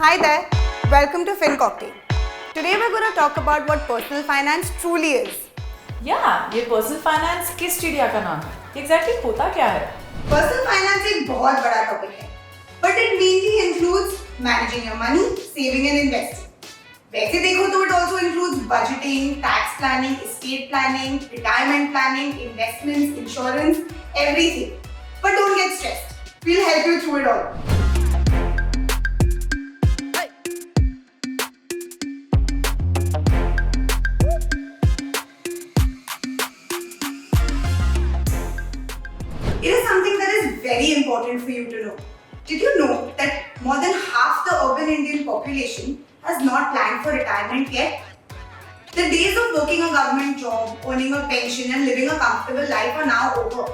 Hi there, welcome to FinCocktail. Today we're going to talk about what personal finance truly is. Yeah, ये personal finance किस चिड़िया का नाम है? Exactly होता क्या है? Personal finance एक बहुत बड़ा टॉपिक है, but it mainly includes managing your money, saving and investing. वैसे देखो तो it also includes budgeting, tax planning, estate planning, retirement planning, investments, insurance, everything. But don't get stressed. We'll help you through it all. It is something that is very important for you to know. Did you know that more than half the urban Indian population has not planned for retirement yet? The days of working a government job, earning a pension and living a comfortable life are now over.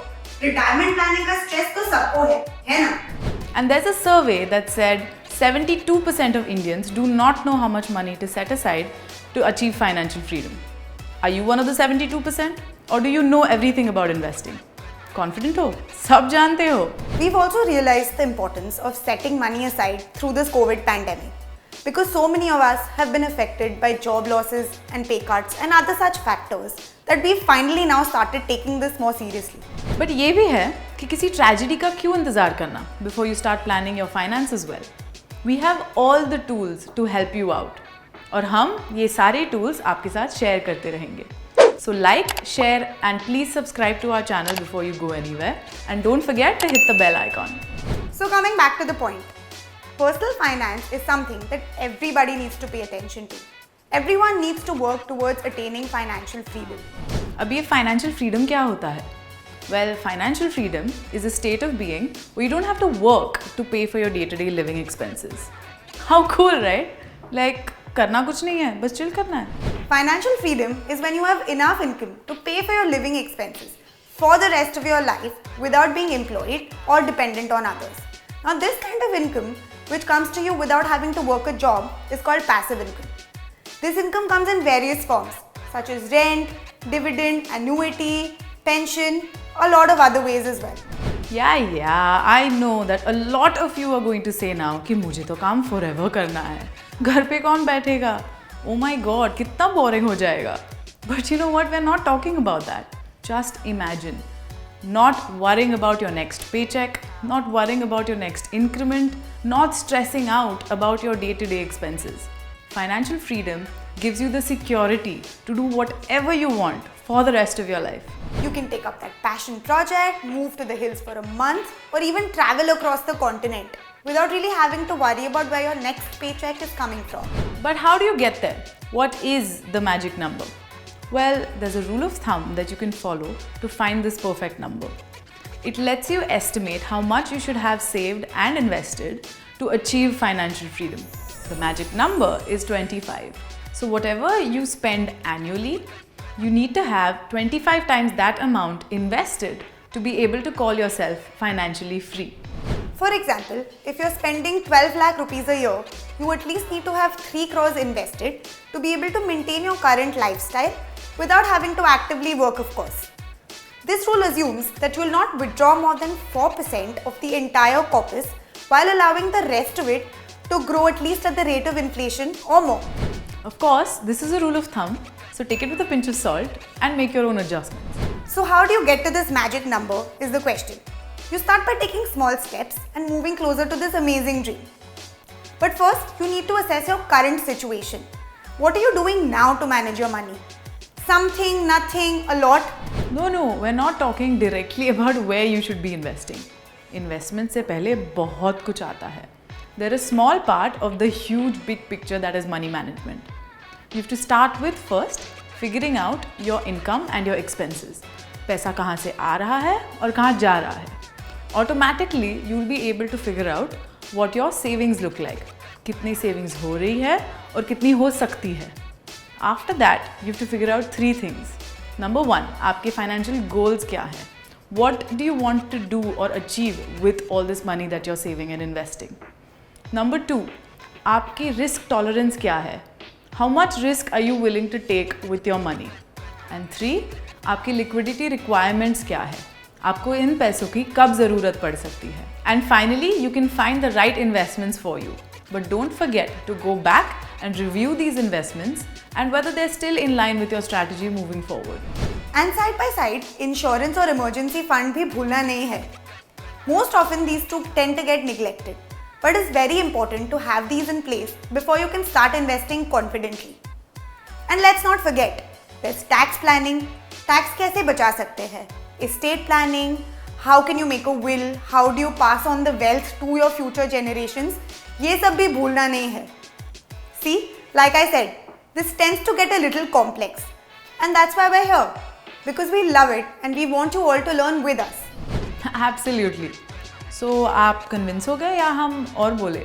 Retirement planning का stress तो सबको है ना? And there's a survey that said 72% of Indians do not know how much money to set aside to achieve financial freedom. Are you one of the 72%? Or do you know everything about investing? Confident हो? सब जानते हो? We've also realized the importance of setting money aside through this COVID pandemic. Because so many of us have been affected by job losses and pay cuts and other such factors that we've finally now started taking this more seriously. But ये भी है कि किसी tragedy का क्यों इंतजार करना before you start planning your finances well. We have all the tools to help you out. और हम ये सारे tools आपके साथ share करते रहेंगे. So like, share and please subscribe to our channel before you go anywhere and don't forget to hit the bell icon. So coming back to the point, personal finance is something that everybody needs to pay attention to. Everyone needs to work towards attaining financial freedom. अब ये financial freedom क्या होता है? Well, financial freedom is a state of being where you don't have to work to pay for your day-to-day living expenses. How cool, right? Like, करना कुछ नहीं है, बस chill करना है. Financial freedom is when you have enough income to pay for your living expenses for the rest of your life without being employed or dependent on others. Now this kind of income which comes to you without having to work a job is called passive income. This income comes in various forms such as rent, dividend, annuity, pension, a lot of other ways as well. Yeah, I know that a lot of you are going to say now कि मुझे तो काम forever करना है, घर पे कौन बैठेगा? Oh my God, कितना boring हो जाएगा. But you know what? We're not talking about that. Just imagine not worrying about your next paycheck, not worrying about your next increment, not stressing out about your day-to-day expenses. Financial freedom gives you the security to do whatever you want for the rest of your life. You can take up that passion project, move to the hills for a month, or even travel across the continent without really having to worry about where your next paycheck is coming from. But how do you get there? What is the magic number? Well, there's a rule of thumb that you can follow to find this perfect number. It lets you estimate how much you should have saved and invested to achieve financial freedom. The magic number is 25. So whatever you spend annually, you need to have 25 times that amount invested to be able to call yourself financially free. For example, if you're spending 12 lakh rupees a year, you at least need to have 3 crores invested to be able to maintain your current lifestyle without having to actively work, of course. This rule assumes that you will not withdraw more than 4% of the entire corpus while allowing the rest of it to grow at least at the rate of inflation or more. Of course, this is a rule of thumb, so take it with a pinch of salt and make your own adjustments. So how do you get to this magic number is the question. You start by taking small steps and moving closer to this amazing dream. But first, you need to assess your current situation. What are you doing now to manage your money? Something, nothing, a lot? No, we're not talking directly about where you should be investing. Investment से पहले बहुत कुछ आता है. They're a small part of the huge big picture that is money management. You have to start with first figuring out your income and your expenses. पैसा कहाँ से आ रहा है और कहाँ जा रहा है. Automatically, you'll be able to figure out what your savings look like. कितनी savings हो रही है और कितनी हो सकती है. After that, you have to figure out 3 things. Number 1, आपके financial goals क्या हैं? What do you want to do or achieve with all this money that you're saving and investing? Number 2, आपकी risk tolerance क्या है? How much risk are you willing to take with your money? And 3, आपकी liquidity requirements क्या है? आपको इन पैसों की कब ज़रूरत पड़ सकती है? And finally, you can find the right investments for you. But don't forget to go back and review these investments and whether they're still in line with your strategy moving forward. And side by side, insurance और emergency fund भी भूलना नहीं है. Most often these two tend to get neglected, but it's very important to have these in place before you can start investing confidently. And let's not forget, there's tax planning. Tax कैसे बचा सकते हैं? Estate planning. How can you make a will? How do you pass on the wealth to your future generations? ये सब भी भूलना नहीं है. See, like I said, this tends to get a little complex, and that's why we're here, because we love it and we want you all to learn with us. Absolutely. So आप convince हो गए या हम और बोले?